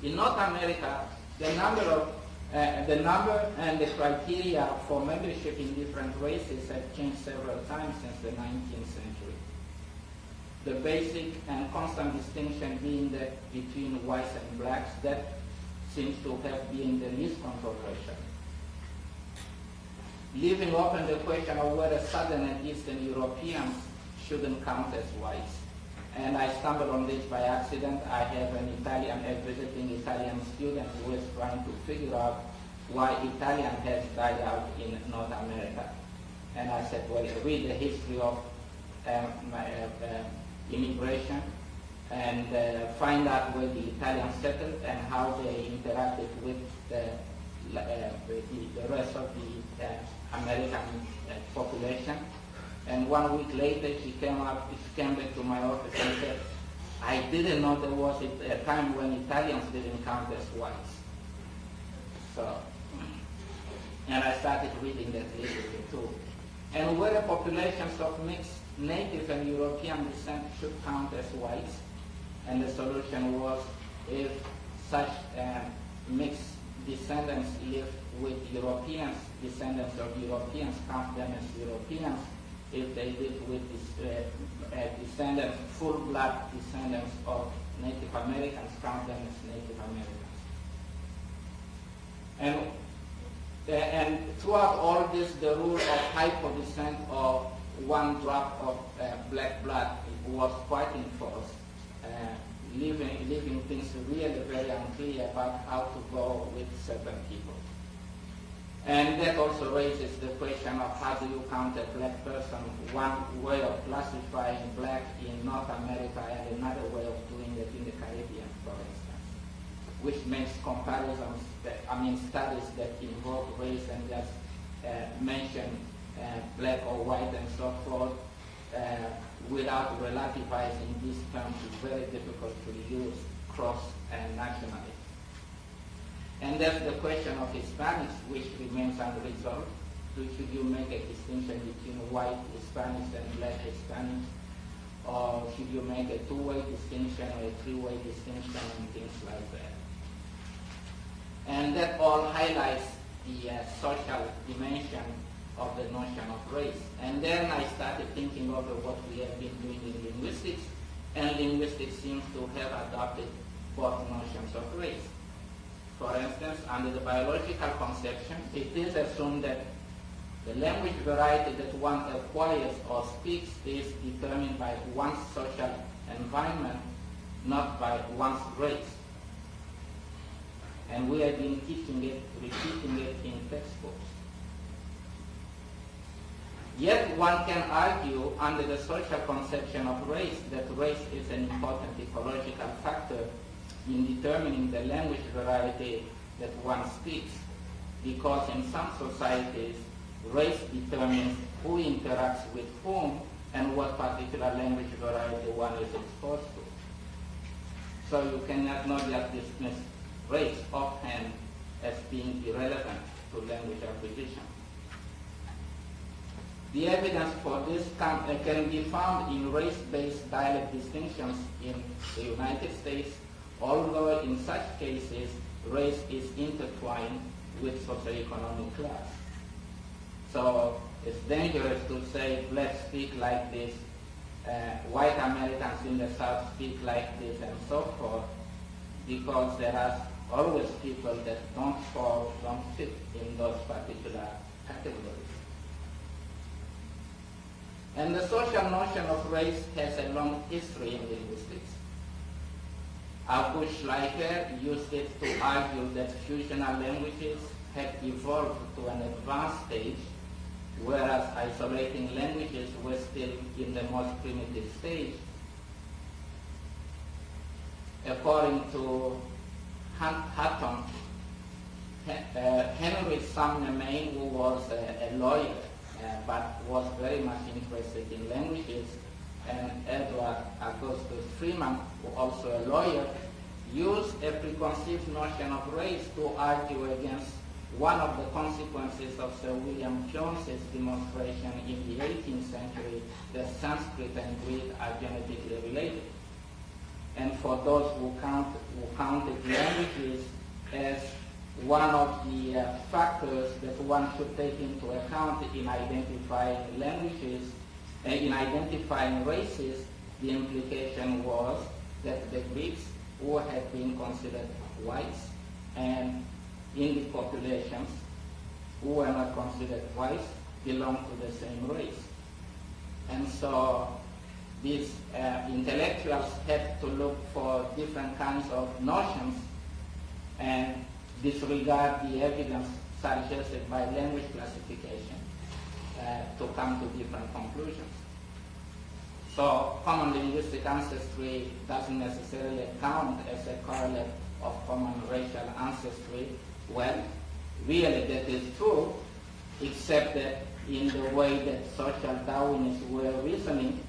In North America, the number and the criteria for membership in different races have changed several times since the 19th century. The basic and constant distinction being that between whites and blacks, that seems to have been the least controversial. Leaving open the question of whether Southern and Eastern Europeans shouldn't count as whites. And I stumbled on this by accident. I have a visiting Italian student who is trying to figure out why Italian has died out in North America. And I said, well, read the history of immigration and find out where the Italians settled and how they interacted with the rest of the American population. And 1 week later, she came back to my office and said, I didn't know there was a time when Italians didn't count as whites. So, and I started reading that literature too. And whether populations of mixed native and European descent should count as whites, and the solution was if such mixed descendants live with Europeans, descendants of Europeans, count them as Europeans. If they live with descendants, full-blood descendants of Native Americans, count them as Native Americans. And throughout all this, the rule of hypo-descent or one drop of black blood was quite enforced, leaving things really very unclear about how to go with certain people. And that also raises the question of how do you count a black person, one way of classifying black in North America and another way of doing it in the Caribbean, for instance, which makes comparisons, studies that involve race and just mention black or white and so forth without relativizing these terms is very difficult to use cross-nationally. And that's the question of Hispanics, which remains unresolved. Should you make a distinction between white Hispanics and black Hispanics? Or should you make a two-way distinction or a three-way distinction and things like that? And that all highlights the social dimension of the notion of race. And then I started thinking over what we have been doing in linguistics, and linguistics seems to have adopted both notions of race. For instance, under the biological conception, it is assumed that the language variety that one acquires or speaks is determined by one's social environment, not by one's race. And we have been teaching it, repeating it in textbooks. Yet one can argue under the social conception of race that race is an important ecological factor in determining the language variety that one speaks, because in some societies, race determines who interacts with whom and what particular language variety one is exposed to. So you cannot not just dismiss race offhand as being irrelevant to language acquisition. The evidence for this can be found in race-based dialect distinctions in the United States, although in such cases, race is intertwined with socioeconomic class. So it's dangerous to say blacks speak like this, white Americans in the South speak like this, and so forth, because there are always people that don't fit in those particular categories. And the social notion of race has a long history in linguistics. August Schleicher used it to argue that fusional languages had evolved to an advanced stage, whereas isolating languages were still in the most primitive stage. According to Hutton, Henry Sumner Maine, who was a lawyer, but was very much interested in languages, and Edward Augustus Freeman, who also a lawyer, used a preconceived notion of race to argue against one of the consequences of Sir William Jones's demonstration in the 18th century that Sanskrit and Greek are genetically related. and for those who counted languages as one of the factors that one should take into account in identifying languages, in identifying races, the implication was that the Greeks, who had been considered whites, and in the populations who were not considered whites, belonged to the same race. And so these intellectuals had to look for different kinds of notions and disregard the evidence suggested by language classification to come to different conclusions. So common linguistic ancestry doesn't necessarily count as a correlate of common racial ancestry. Well, really that is true, except that in the way that social Darwinists were reasoning,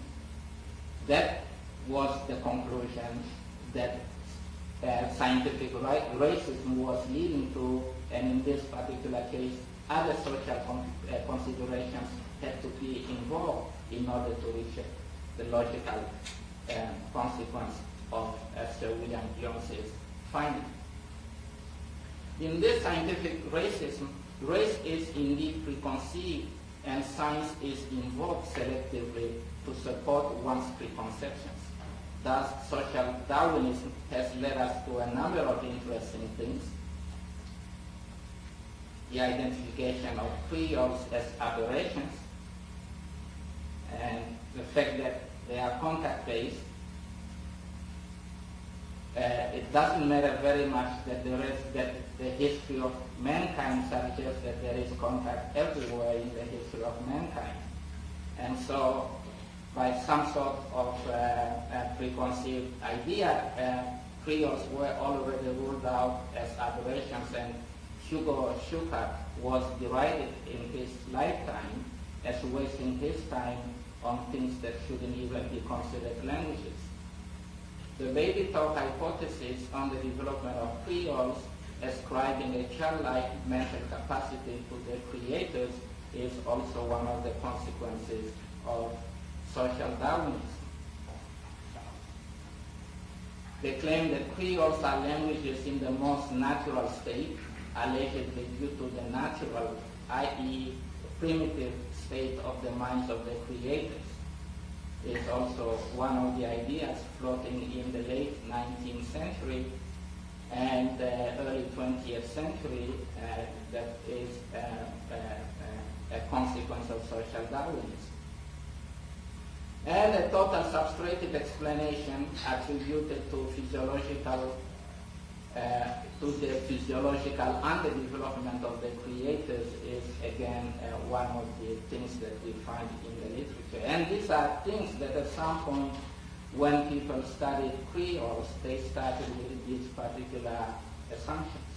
that was the conclusion that scientific racism was leading to, and in this particular case, other social considerations had to be involved in order to reach the logical consequence of Sir William Jones's finding. In this scientific racism, race is indeed preconceived, and science is invoked selectively to support one's preconceptions. Thus, social Darwinism has led us to a number of interesting things. The identification of Creoles as aberrations, and the fact that they are contact-based. It doesn't matter very much that the history of mankind suggests that there is contact everywhere in the history of mankind. And so, by some sort of preconceived idea, Creoles were already ruled out as aberrations, and Hugo Schucker was derided in his lifetime as wasting his time on things that shouldn't even be considered languages. The baby talk hypothesis on the development of Creoles, ascribing a childlike mental capacity to their creators, is also one of the consequences of social Darwinism. They claim that Creoles are languages in the most natural state, allegedly due to the natural, i.e. primitive state of the minds of the creators. Is also one of the ideas floating in the late 19th century and early 20th century that is a consequence of social Darwinism. And a total substrative explanation attributed to the physiological underdevelopment of the creators is again one of the things that we find in the literature. And these are things that at some point when people studied Creoles, they started with these particular assumptions.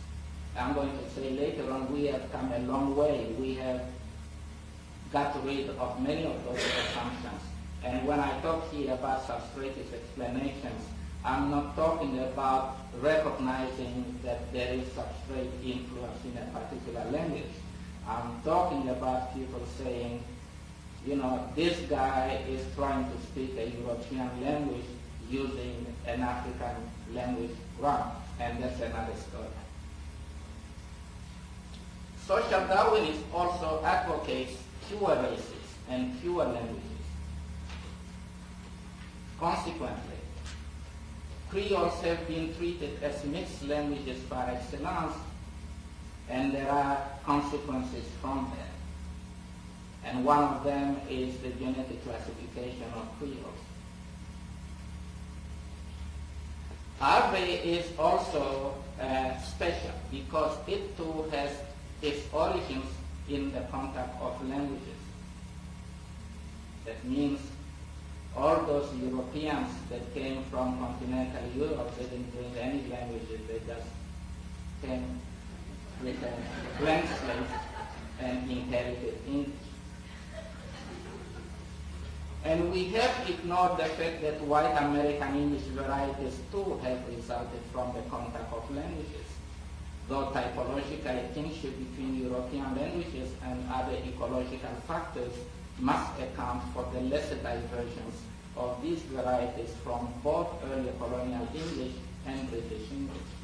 I'm going to say later on we have come a long way. We have got rid of many of those assumptions. And when I talk here about substrative explanations, I'm not talking about recognizing that there is substrate influence in a particular language. I'm talking about people saying, you know, this guy is trying to speak a European language using an African language grammar, and that's another story. Social Darwinism also advocates fewer races and fewer languages. Consequently, Creoles have been treated as mixed languages par excellence, and there are consequences from that. And one of them is the genetic classification of Creoles. Arbe is also special because it too has its origins in the contact of languages. That means all those Europeans that came from continental Europe, they didn't bring any languages, they just came with a blank slate and inherited English. And we have ignored the fact that white American English varieties too have resulted from the contact of languages. Though typologically kinship between European languages and other ecological factors must account for the lesser divergence of these varieties from both early colonial English and British English.